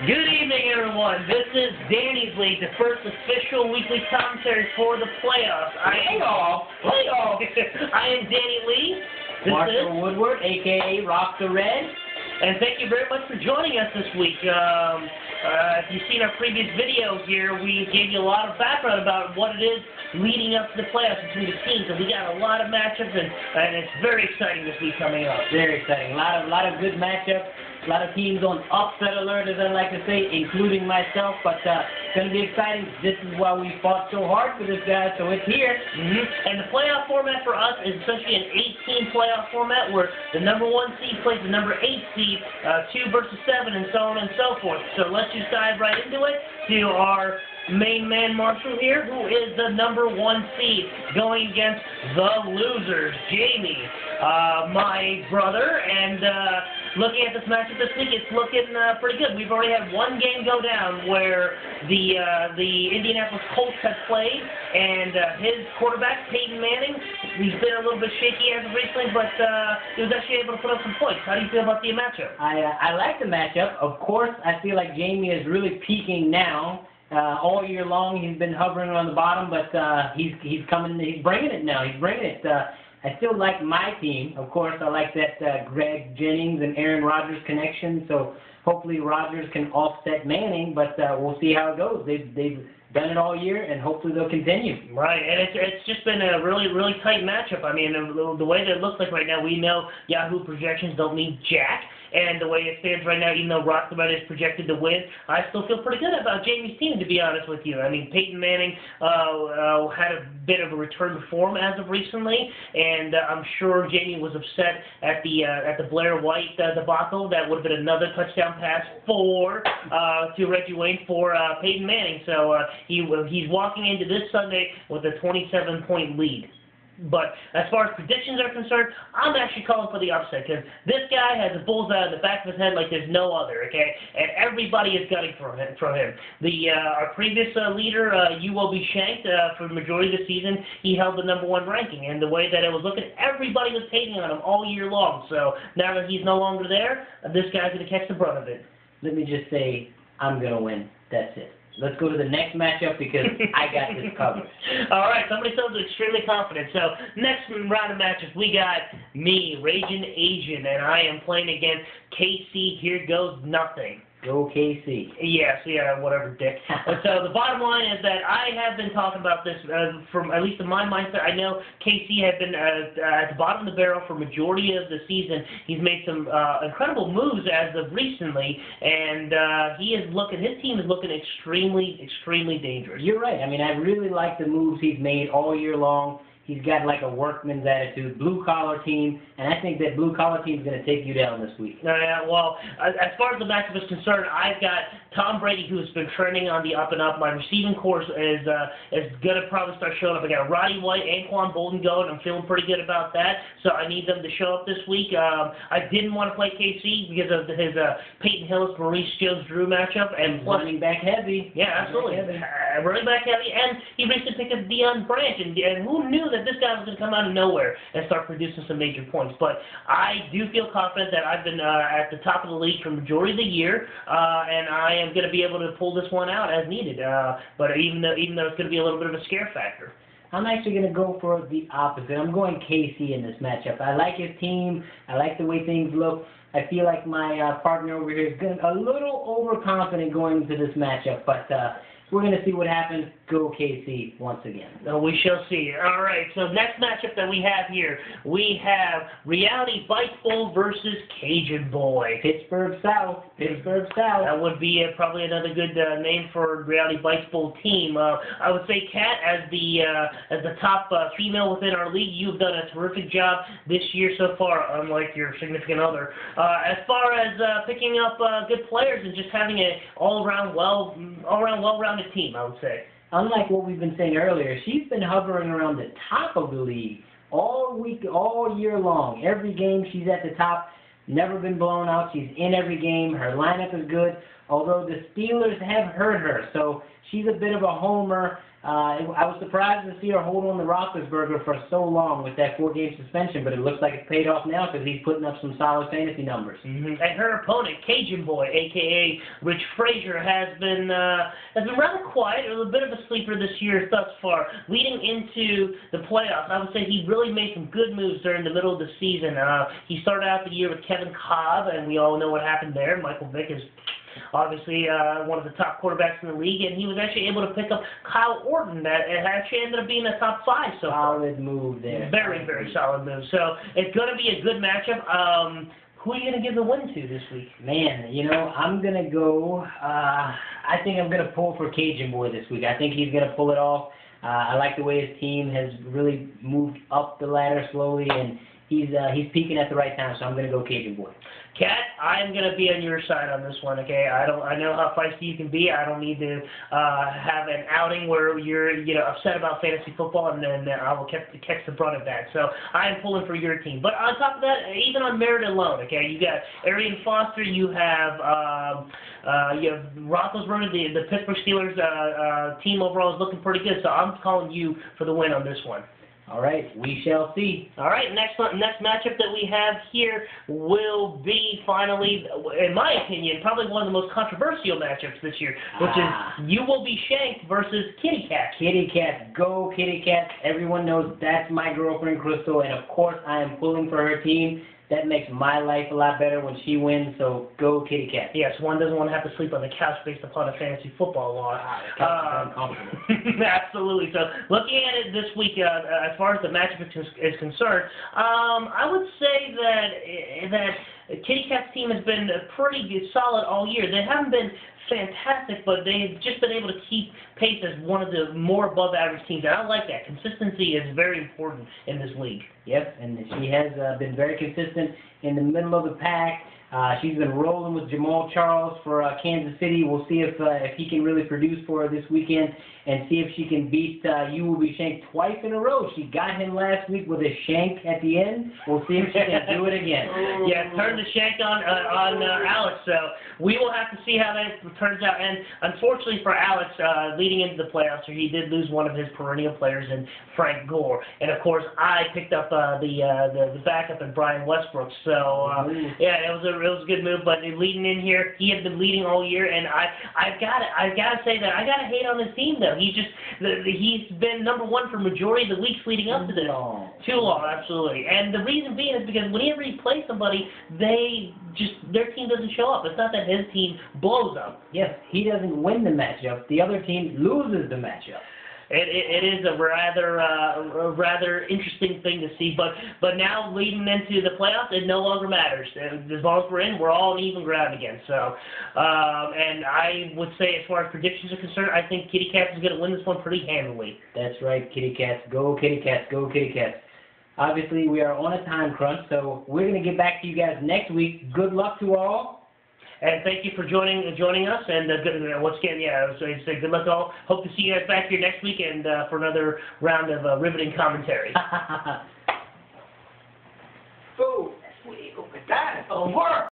Good evening, everyone. This is Danny's League, the first official weekly commentary for the playoffs. Playoff! I am Danny Lee. This Marshall is Woodward, a.k.a. Rock the Red. And thank you very much for joining us this week. If you've seen our previous video here, we gave you a lot of background about what it is leading up to the playoffs between the teams, and we got a lot of matchups, and it's very exciting this week coming up. Very exciting. A lot of good matchups. A lot of teams on upset alert, as I like to say, including myself. But it's going to be exciting. This is why we fought so hard for this, guys. So it's here. And the playoff format for us is essentially an 8-team playoff format where the number 1 seed plays the number 8 seed, 2 versus 7, and so on and so forth. So let's just dive right into it to our main man Marshall here, who is the number 1 seed, going against the losers, Jamie, my brother, and looking at this matchup this week, it's looking pretty good. We've already had one game go down where the Indianapolis Colts have played, and his quarterback, Peyton Manning, he's been a little bit shaky as of recently, but he was actually able to put up some points. How do you feel about the matchup? I like the matchup. Of course, I feel like Jamie is really peaking now. All year long, he's been hovering on the bottom, but he's bringing it now. He's bringing it. I still like my team. Of course, I like that Greg Jennings and Aaron Rodgers connection. So hopefully Rodgers can offset Manning, but we'll see how it goes. They've done it all year, and hopefully they'll continue. Right, and it's just been a really tight matchup. I mean, the way that it looks like right now, we know Yahoo projections don't mean jack. And the way it stands right now, even though Rock the Red is projected to win, I still feel pretty good about Jamie's team, to be honest with you. I mean, Peyton Manning had a bit of a return to form as of recently, and I'm sure Jamie was upset at the Blair White debacle. That would have been another touchdown pass to Reggie Wayne for Peyton Manning. So he's walking into this Sunday with a 27-point lead. But as far as predictions are concerned, I'm actually calling for the upset because this guy has a bullseye on the back of his head like there's no other, okay? And everybody is gunning for him. Our previous leader, UOB Shanked, for the majority of the season, he held the number 1 ranking. And the way that it was looking, everybody was hating on him all year long. So now that he's no longer there, this guy's going to catch the brunt of it. Let me just say, I'm going to win. That's it. Let's go to the next matchup because I got this covered. All right, somebody sounds extremely confident. So next round of matches, we got me, Raging Asian, and I am playing against KC. Here goes nothing. Go KC. Yes, yeah, whatever, dick. So the bottom line is that I have been talking about this from, at least in my mindset. I know KC had been at the bottom of the barrel for majority of the season. He's made some incredible moves as of recently, and his team is looking extremely dangerous. You're right. I mean, I really like the moves he's made all year long. He's got like a workman's attitude, blue-collar team, and I think that blue-collar team is going to take you down this week. Well, as far as the matchup is concerned, I've got Tom Brady, who's been trending on the up and up. My receiving corps is going to probably start showing up. I got Roddy White, Anquan Bolden going. I'm feeling pretty good about that, so I need them to show up this week. I didn't want to play KC because of his Peyton Hillis, Maurice Jones-Drew matchup. And plus, running back heavy. Yeah, absolutely. Running back heavy, and he recently picked up Deion Branch, and who knew that this guy was going to come out of nowhere and start producing some major points. But I do feel confident that I've been at the top of the league for the majority of the year, and I am going to be able to pull this one out as needed. But even though it's going to be a little bit of a scare factor. I'm actually going to go for the opposite. I'm going KC in this matchup. I like his team. I like the way things look. I feel like my partner over here is a little overconfident going into this matchup, but we're going to see what happens. Go KC once again. We shall see. All right, so next matchup that we have here, we have Reality Bites Bowl versus Cajun Boy. Pittsburgh South. That would be probably another good name for Reality Bites Bowl team. I would say, Kat, as the top female within our league, you've done a terrific job this year so far, unlike your significant other. As far as picking up good players and just having an all-around well-rounded team, I would say. Unlike what we've been saying earlier, she's been hovering around the top of the league all week, all year long. Every game she's at the top, never been blown out. She's in every game. Her lineup is good, although the Steelers have hurt her. So she's a bit of a homer. I was surprised to see her hold on to Roethlisberger for so long with that 4-game suspension, but it looks like it's paid off now because he's putting up some solid fantasy numbers. And her opponent, Cajun Boy, a.k.a. Rich Frazier, has been rather quiet, a bit of a sleeper this year thus far. Leading into the playoffs, I would say he really made some good moves during the middle of the season. He started out the year with Kevin Kolb, and we all know what happened there. Michael Vick is obviously one of the top quarterbacks in the league, and he was actually able to pick up Kyle Orton. That it actually ended up being a top 5 so far. Solid move there. Very, very solid move. So it's going to be a good matchup. Who are you going to give the win to this week? Man, I'm going to go, I think I'm going to pull for Cajun Boy this week. I think he's going to pull it off. I like the way his team has really moved up the ladder slowly, and he's peaking at the right time, so I'm going to go Cajun Boy. Kat, I'm going to be on your side on this one, okay? I know how feisty you can be. I don't need to have an outing where you're, upset about fantasy football, and then I will catch the brunt of that. So I am pulling for your team. But on top of that, even on merit alone, okay, you got Arian Foster, you have Roethlisberger, the Pittsburgh Steelers team overall is looking pretty good. So I'm calling you for the win on this one. All right, we shall see. All right, next matchup that we have here will be finally, in my opinion, probably one of the most controversial matchups this year, which is You Will Be Shanked versus Kitty Cat. Kitty Cat, go Kitty Cat. Everyone knows that's my girlfriend, Crystal, and of course I am pulling for her team. That makes my life a lot better when she wins, so go Kitty Cat. Yes, one doesn't want to have to sleep on the couch based upon a fantasy football law. Absolutely. So looking at it this week, as far as the matchup is concerned, I would say that Kitty Cat's team has been pretty solid all year. They haven't been fantastic, but they've just been able to keep pace as one of the more above-average teams, and I like that. Consistency is very important in this league. Yep, and she has been very consistent in the middle of the pack. She's been rolling with Jamal Charles for Kansas City. We'll see if he can really produce for her this weekend and see if she can beat You Will Be Shanked twice in a row. She got him last week with a shank at the end. We'll see if she can do it again. Yeah, turn the shank on Alex. So we will have to see how that turns out. And unfortunately for Alex, leading into the playoffs, he did lose one of his perennial players in Frank Gore. And of course, I picked up the backup in Brian Westbrook. So yeah, it was a good move. But leading in here, he has been leading all year, and I've got to say that I got to hate on his team though. He's been number 1 for majority of the weeks leading up to this. Too long, absolutely. And the reason being is because whenever he plays somebody, their team doesn't show up. It's not that his team blows up. Yes, he doesn't win the matchup. The other team loses the matchup. It is a rather interesting thing to see, but now leading into the playoffs, it no longer matters. As long as we're in, we're all on even ground again. So, and I would say, as far as predictions are concerned, I think Kitty Cats is going to win this one pretty handily. That's right, Kitty Cats. Go Kitty Cats. Go Kitty Cats. Obviously, we are on a time crunch, so we're going to get back to you guys next week. Good luck to all. And thank you for joining us. And once again, so say good luck to all. Hope to see you guys back here next week and for another round of riveting commentary. Boom! That's what you go with that. Over.